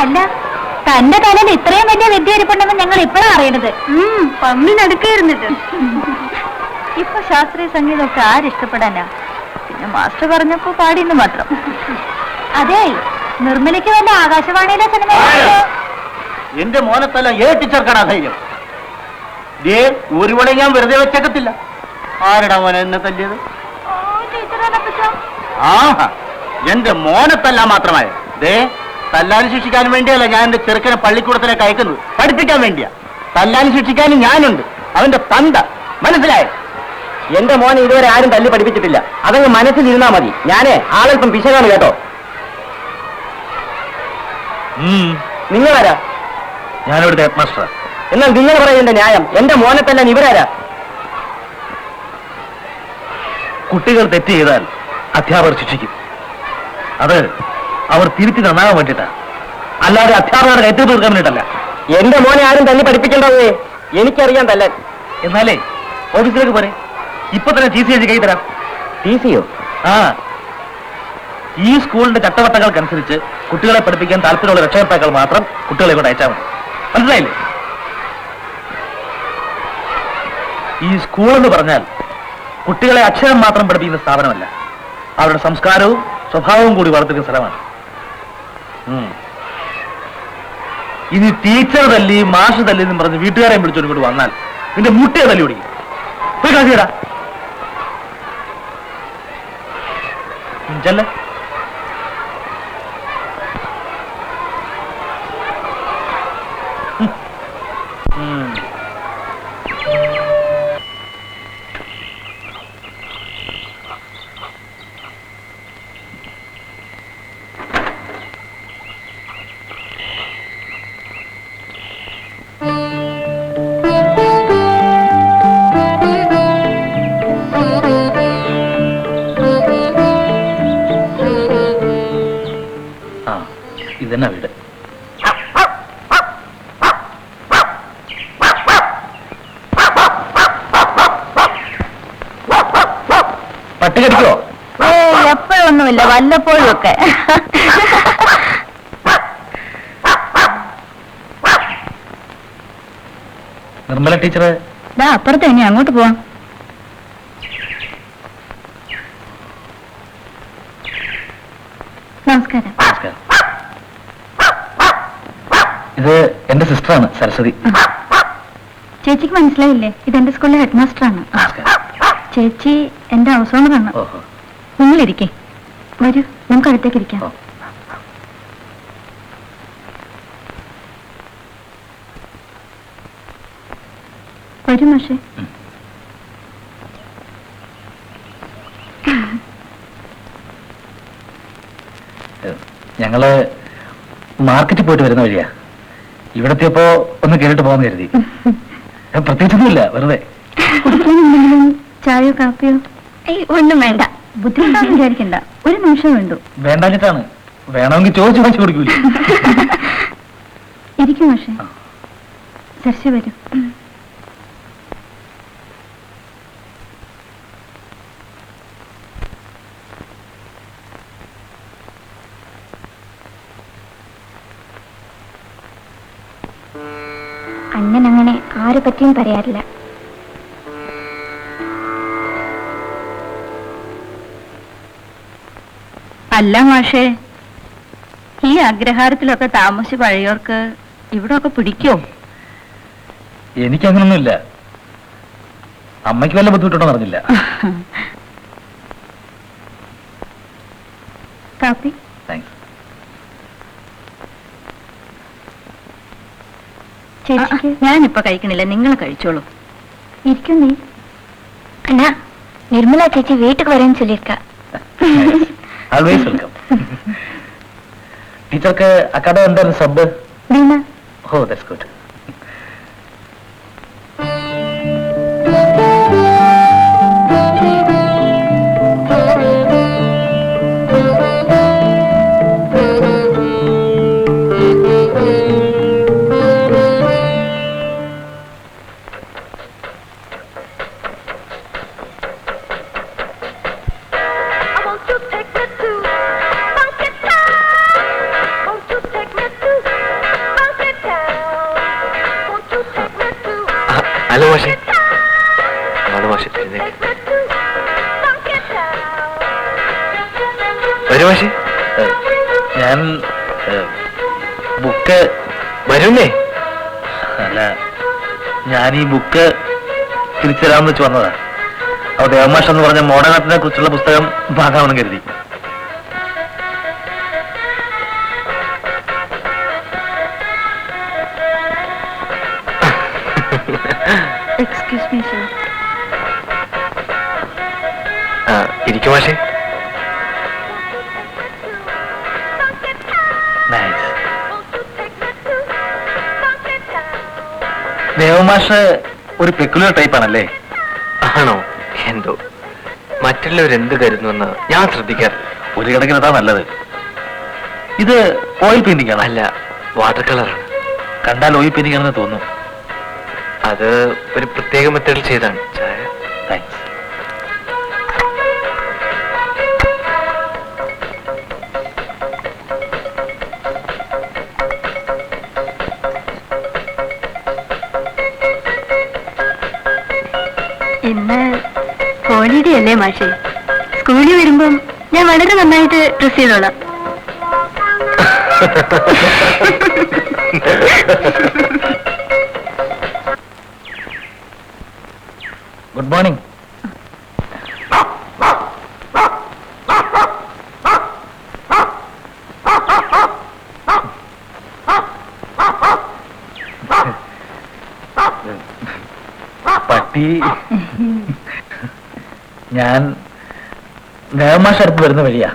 അല്ല, തന്റെ തലയിൽ ഇത്രയും വലിയ വിദ്യ ഇരിപ്പുണ്ടെന്ന് ഞങ്ങൾ ഇപ്പോഴാണ് അറിയണത്. പമ്മിനടുക്കായിരുന്നിട്ട്. ഇപ്പൊ ശാസ്ത്രീയ സംഗീതമൊക്കെ ആരിഷ്ടപ്പെടാനാ? പിന്നെ മാസ്റ്റർ പറഞ്ഞപ്പോ പാടിയെന്ന് മാത്രം. അതെ, നിർമ്മലയ്ക്ക് വല്ല ആകാശവാണിയിലെ സിനിമ എന്റെ മോനത്തല്ല ഏട്ടിച്ചേർക്കടാ ധൈര്യം. ഒരു മണി ഞാൻ വെറുതെ വെച്ചേക്കത്തില്ല. ആരടാ മോനെ എന്നെ തല്ലിയത്? ആഹാ, എന്റെ മോനത്തല്ല മാത്രമായ തല്ലാനും ശിക്ഷിക്കാനും വേണ്ടിയല്ല ഞാൻ എന്റെ ചെറുക്കനെ പള്ളിക്കൂടത്തിലേക്ക് അയക്കുന്നത്, പഠിപ്പിക്കാൻ വേണ്ടിയാ. തല്ലാനും ശിക്ഷിക്കാനും ഞാനുണ്ട്, അവന്റെ തന്ത. മനസ്സിലായോ? എന്റെ മോനെ ഇതുവരെ ആരും തല്ലി പഠിപ്പിച്ചിട്ടില്ല. അതങ്ങ് മനസ്സിലിരുന്നാ മതി. ഞാനേ ആളല്പം പിശകാണ് കേട്ടോ. നിങ്ങളാരാ? ഞാനിവിടുത്തെ ഹെഡ് മാസ്റ്റർ. എന്നാൽ നിങ്ങൾ പറയുന്ന ന്യായം. എന്റെ മോനെ തല്ലാൻ ഇവരാരാ? കുട്ടികൾ തെറ്റ് ചെയ്താൽ അധ്യാപകർ ശിക്ഷിക്കും. അത് അവർ തിരിച്ചു നന്നാകാൻ വേണ്ടിയിട്ടാ, അല്ലാതെ അധ്യാപകരെ കയറ്റി തീർക്കാൻ വേണ്ടിയിട്ടല്ല. എന്റെ മോനെ ആരും തല്ലി പഠിപ്പിക്കേണ്ടതേ. എനിക്കറിയാൻ തല്ലാൻ. എന്നാലേ ഓഫീസിലേക്ക് പോരെ, ഇപ്പൊ തന്നെ ടി സി എഴുതി കൈ തരാം. ടി സിയോ? ആ, ഈ സ്കൂളിന്റെ ചട്ടവട്ടങ്ങൾക്കനുസരിച്ച് കുട്ടികളെ പഠിപ്പിക്കാൻ താല്പര്യമുള്ള രക്ഷകർത്താക്കൾ മാത്രം കുട്ടികളെ കൊണ്ട് അയച്ചാൽ മതി. മനസ്സിലായില്ലേ? ഈ സ്കൂൾ എന്ന് പറഞ്ഞാൽ കുട്ടികളെ അക്ഷരം മാത്രം പഠിപ്പിക്കുന്ന സ്ഥാപനമല്ല, അവരുടെ സംസ്കാരവും സ്വഭാവവും കൂടി വളർത്തുന്ന സ്ഥലമാണ്. ഇനി ടീച്ചർ തല്ലി മാഷ് തല്ലി എന്നും പറഞ്ഞ് വീട്ടുകാരെയും വിളിച്ചോണ്ട് ഇങ്ങോട്ട് വന്നാൽ നിന്റെ മുട്ടിയെ തല്ലി ഓടിക്കും. പോയി കാശിടാ ചെല്ല. ഇതെന്നാ വീട്? പട്ടി കടിക്കോ? എപ്പോഴൊന്നുമില്ല, വല്ലപ്പോഴും ഒക്കെ. നിർമ്മല ടീച്ചർ അപ്പുറത്ത് ഇനി അങ്ങോട്ട് പോവാം. നമസ്കാരം. ഇത് എന്റെ സിസ്റ്ററാണ് സരസ്വതി. ചേച്ചിക്ക് മനസ്സിലായില്ലേ? ഇതെന്റെ സ്കൂളിലെ ഹെഡ് മാസ്റ്ററാണ്. ചേച്ചി എന്റെ ഹൗസ് ഓണറാണ്. നിങ്ങളിരിക്കേ, വരൂ, നമുക്ക് അടുത്തേക്ക് ഇരിക്കാം. വരൂ മാഷേ. ഞങ്ങള് മാർക്കറ്റിൽ പോയിട്ട് വരുന്ന വഴിയാ. ഇവിടത്തെപ്പോ ഒന്ന് കേട്ടിട്ട് പോകാന്ന് കരുതി. പ്രത്യേകിച്ചൊന്നുമില്ല, വെറുതെ. ചായയോ കാപ്പിയോ? ഒന്നും വേണ്ട, ബുദ്ധിമുട്ടാണെന്ന് വിചാരിക്കണ്ട. ഒരു നിമിഷം വേണ്ടു. വേണ്ടാഞ്ഞിട്ടാണ്, വേണമെങ്കിൽ ചോദിച്ചു വാങ്ങിച്ചു കൊടുക്കൂല. ഇരിക്കും മാഷേ. സരസ്വതി വരൂ. അണ്ണനങ്ങനെ ആരെ പറ്റിയും പറയാറില്ല. അല്ല മാഷേ, ഈ അഗ്രഹാരത്തിലൊക്കെ താമസിച്ച് പഴയവർക്ക് ഇവിടെ ഒക്കെ പിടിക്കോ? എനിക്കങ്ങനൊന്നുമില്ല. അമ്മയ്ക്ക് വല്ല ബുദ്ധിമുട്ടുണ്ടോ പറഞ്ഞില്ല. കാപ്പി? താങ്ക്സ്. ചേച്ചിക്ക്? ഞാനിപ്പോ കഴിക്കണില്ല, നിങ്ങൾ കഴിച്ചോളൂ. ഇരിക്കും നീ. അണ്ണാ, നിർമ്മല ചേച്ചി വീട്ടുക്ക് വരാൻ ചൊല്ലിയിരിക്ക. Always welcome. ടീച്ചർക്ക് അക്കാഡമി എന്തായിരുന്നു sub? Veena. Oh, that's good. Won't you take me to hello മാഷെ. മാഷെ വരൂ മാഷെ. ഞാൻ ബുക്ക് വരുന്നേ. അല്ല, ഞാൻ ഈ ബുക്ക് തിരിച്ചു തരാമെന്ന് വെച്ച് വന്നതാ. അപ്പോൾ ദേവമാഷ് എന്ന് പറഞ്ഞ മോഡേണത്തിനെ കുറിച്ചുള്ള പുസ്തകം വാങ്ങാമെന്ന് കരുതി. Excuse me sir. ഇരിക്കും മാഷെ. ദേവമാഷ് ഒരു പെക്കുലർ ടൈപ്പ് ആണല്ലേ? ആണോ? എന്തോ മറ്റുള്ളവരെന്ത് കരുതുമെന്ന് ഞാൻ ശ്രദ്ധിക്കാറ്. ഒരു കണക്കിന് അതാ നല്ലത്. ഇത് ഓയിൽ പെയിന്റിംഗ് ആണ്? അല്ല, വാട്ടർ കളറാണ്. കണ്ടാൽ ഓയിൽ പെയിന്റിംഗ് ആണെന്ന് തോന്നുന്നു. അത് ഒരു പ്രത്യേക മെത്തേഡിൽ ചെയ്താണ്. ചായ. താങ്ക്സ്. ഇന്ന് ഹോളിഡേ അല്ലേ മാഷേ? സ്കൂളിൽ വരുമ്പം ഞാൻ വളരെ നന്നായിട്ട് ഡ്രസ് ചെയ്തോളാം. Good morning. പട്ടി. ഞാൻ ദേവമാഷ് അടുത്ത് വരുന്ന വഴിയാ.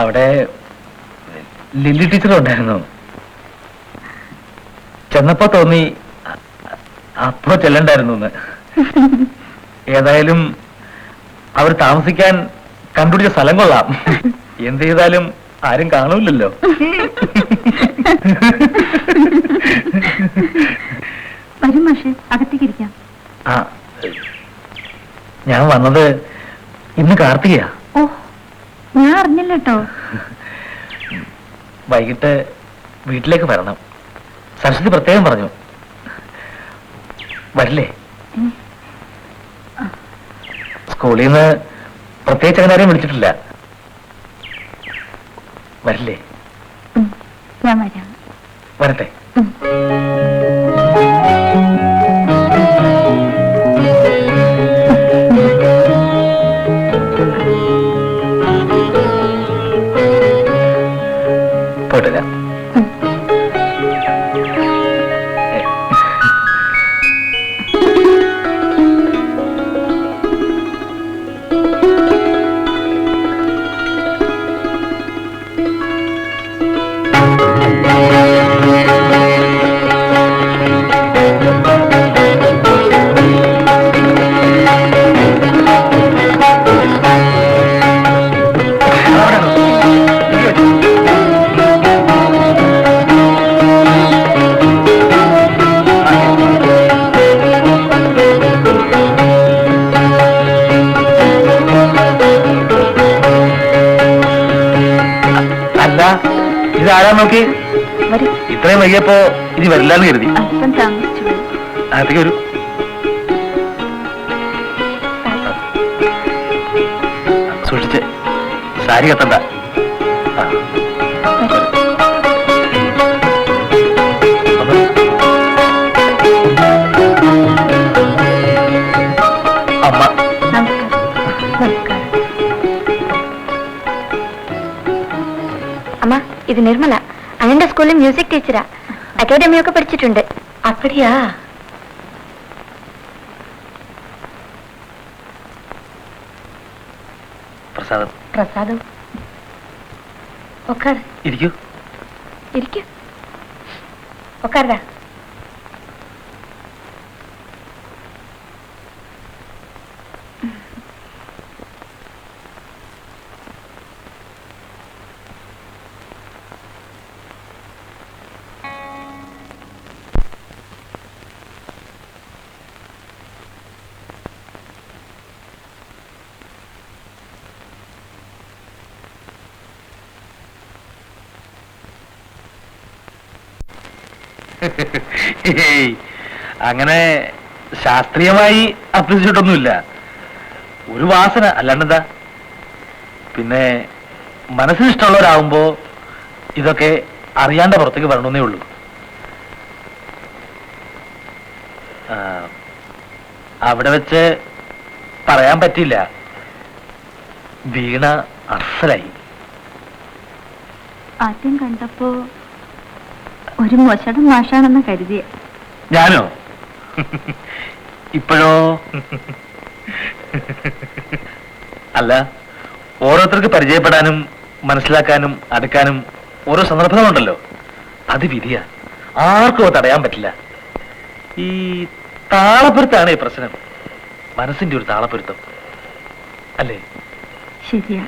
അവിടെ ലില്ലി ടീച്ചർ ഉണ്ടായിരുന്നു. ചെന്നപ്പോ തോന്നി അപ്പോ ചെല്ലണ്ടായിരുന്നു എന്ന്. ഏതായാലും അവർ താമസിക്കാൻ കണ്ടുപിടിച്ച സ്ഥലം കൊള്ളാം. എന്ത് ചെയ്താലും ആരും കാണൂലല്ലോ. വരും മാഷേ, അകത്തേക്ക് ഇരിക്കാം. ആ, ഞാൻ വന്നത് ഇന്ന് കാർത്തികയാ. ഓ, ഞാൻ അറിഞ്ഞില്ല കേട്ടോ. വൈകിട്ട് വീട്ടിലേക്ക് വരണം. സരസ്വതി പ്രത്യേകം പറഞ്ഞു. വരില്ലേ? സ്കൂളിൽ നിന്ന് പ്രത്യേകിച്ച് അങ്ങനെ ആരെയും വിളിച്ചിട്ടില്ല. വരില്ലേ? ഞാൻ വരാം. വരട്ടെ. പോയിട്ടില്ല. ഇതാരാ നോക്കി? ഇത്രയും വൈകിയപ്പോ ഇനി വരില്ലാന്ന് കരുതി. അല്പം താമസിച്ചു. അകത്തേക്ക് വരൂ. സൂക്ഷിച്ച്, സാരി കത്തണ്ട. അമ്മ. அம்மா, இது நிர்மலா. அண்ணன் ஸ்கூல்ல மியூசிக் டீச்சரா. அகாடமியோக்கு படிச்சிട്ടുണ്ട്. அப்படியா? പ്രസാദം. പ്രസാദം. ഉക്കാർ. ഇരിക്കൂ. ഇരിക്കൂ. ഉക്കാർടാ. അങ്ങനെ ശാസ്ത്രീയമായി അഭ്യസിച്ചിട്ടൊന്നുമില്ല. ഒരു വാസന അല്ലാണ്ടെന്താ. പിന്നെ മനസ്സിന് ഇഷ്ടമുള്ളവരാകുമ്പോ ഇതൊക്കെ അറിയാണ്ട പുറത്തേക്ക് വരണമെന്നേ ഉള്ളൂ. അവിടെ വെച്ച് പറയാൻ പറ്റില്ല. വീണ അസലായി. ആദ്യം കണ്ടപ്പോ ഒരു മോശം മാഷാണെന്ന് കരുതിയ. ഞാനോ? ഇപ്പോഴോ? അല്ല, ഓരോരുത്തർക്ക് പരിചയപ്പെടാനും മനസ്സിലാക്കാനും അടുക്കാനും ഓരോ സന്ദർഭങ്ങളുണ്ടല്ലോ. അത് വിധിയാ, ആർക്കും അത് തടയാൻ പറ്റില്ല. ഈ താളപ്പൊരുത്താണ് ഈ പ്രശ്നം. മനസ്സിന്റെ ഒരു താളപ്പൊരുത്തം അല്ലേ? ശരിയാ.